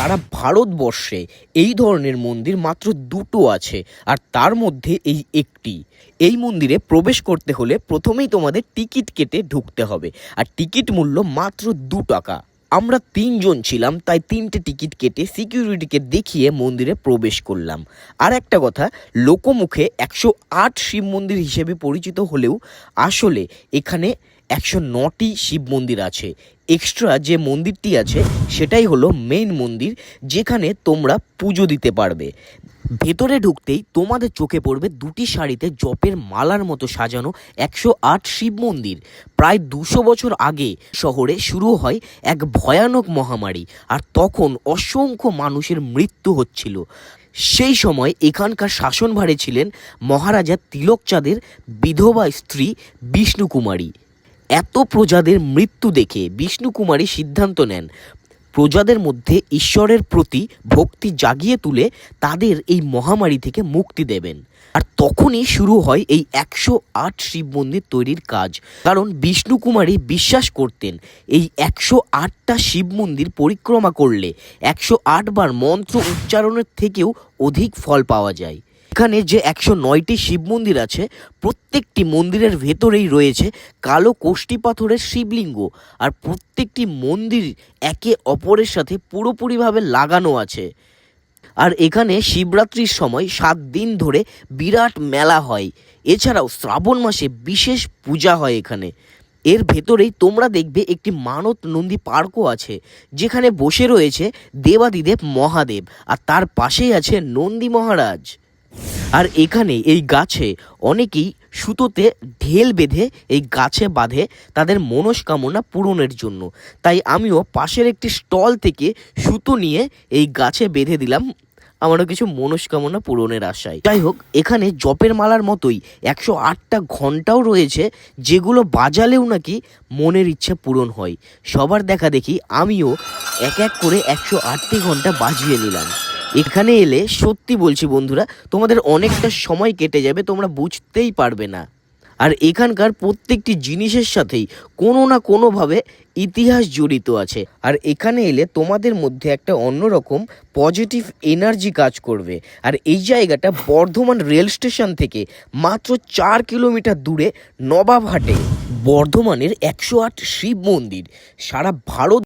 সারা ভারতবর্ষে এই ধরনের মন্দির মাত্র দুটো আছে, আর তার মধ্যে এই একটি। এই মন্দিরে প্রবেশ করতে হলে প্রথমেই তোমাদের টিকিট কেটে ঢুকতে হবে, আর টিকিট মূল্য মাত্র 2 টাকা। আমরা 3 জন ছিলাম, তাই 3টে টিকিট কেটে সিকিউরিটিকে দেখিয়ে মন্দিরে প্রবেশ করলাম। আর একটা কথা, লোকমুখে 108 শিব মন্দির হিসেবে পরিচিত হলেও আসলে এখানে 109টি শিব মন্দির আছে। এক্সট্রা যে মন্দিরটি আছে সেটাই হলো মেইন মন্দির, যেখানে তোমরা পুজো দিতে পারবে। ভেতরে ঢুকতেই তোমাদের চোখে পড়বে দুটি সারিতে জপের মালার মতো সাজানো 108 শিব মন্দির। প্রায় 200 বছর আগে শহরে শুরু হয় এক ভয়ানক মহামারী, আর তখন অসংখ্য মানুষের মৃত্যু হচ্ছিল। সেই সময় এখানকার শাসনভারে ছিলেন মহারাজা তিলকচাঁদের বিধবা স্ত্রী বিষ্ণুকুমারী। এত প্রজাদের মৃত্যু দেখে বিষ্ণুকুমারী সিদ্ধান্ত নেন প্রজাদের মধ্যে ঈশ্বরের প্রতি ভক্তি জাগিয়ে তুলে তাদের এই মহামারী থেকে মুক্তি দেবেন। আর তখনই শুরু হয় এই 108 শিব মন্দির তৈরির কাজ। কারণ বিষ্ণুকুমারী বিশ্বাস করতেন এই 108টা শিব মন্দির পরিক্রমা করলে 108 বার মন্ত্র উচ্চারণের থেকেও অধিক ফল পাওয়া যায়। এখানে যে 109টি শিব মন্দির আছে, প্রত্যেকটি মন্দিরের ভেতরেই রয়েছে কালো কোষ্টি পাথরের শিবলিঙ্গ, আর প্রত্যেকটি মন্দির একে অপরের সাথে পুরোপুরিভাবে লাগানো আছে। আর এখানে শিবরাত্রির সময় 7 দিন ধরে বিরাট মেলা হয়। এছাড়াও শ্রাবণ মাসে বিশেষ পূজা হয় এখানে। এর ভেতরেই তোমরা দেখবে একটি মানত নন্দী পার্কও আছে, যেখানে বসে রয়েছে দেবাদিদেব মহাদেব, আর তার পাশেই আছে নন্দী মহারাজ। আর এখানে এই গাছে অনেকেই সুতোতে ঢেল বেঁধে এই গাছে বাঁধে তাদের মনস্কামনা পূরণের জন্য। তাই আমিও পাশের একটি স্টল থেকে সুতো নিয়ে এই গাছে বেঁধে দিলাম আমারও কিছু মনস্কামনা পূরণের আশায়। যাই হোক, এখানে জপের মালার মতোই 108টা ঘন্টাও রয়েছে, যেগুলো বাজালেও নাকি মনের ইচ্ছা পূরণ হয়। সবার দেখা দেখি আমিও এক এক করে 108টি ঘন্টা বাজিয়ে নিলাম। এখানে এলে সত্যি বলছি বন্ধুরা, তোমাদের অনেকটা সময় কেটে যাবে, তোমরা বুঝতেই পারবে না। আর এখানকার প্রত্যেকটি জিনিসের সাথেই কোনো না কোনোভাবে ইতিহাস জড়িত আছে। আর এখানে এলে তোমাদের মধ্যে একটা অন্যরকম পজিটিভ এনার্জি কাজ করবে। আর এই জায়গাটা বর্ধমান রেল স্টেশন থেকে মাত্র 4 কিলোমিটার দূরে নবাবহাটে। বর্ধমানের 108 শিব মন্দির সারা ভারত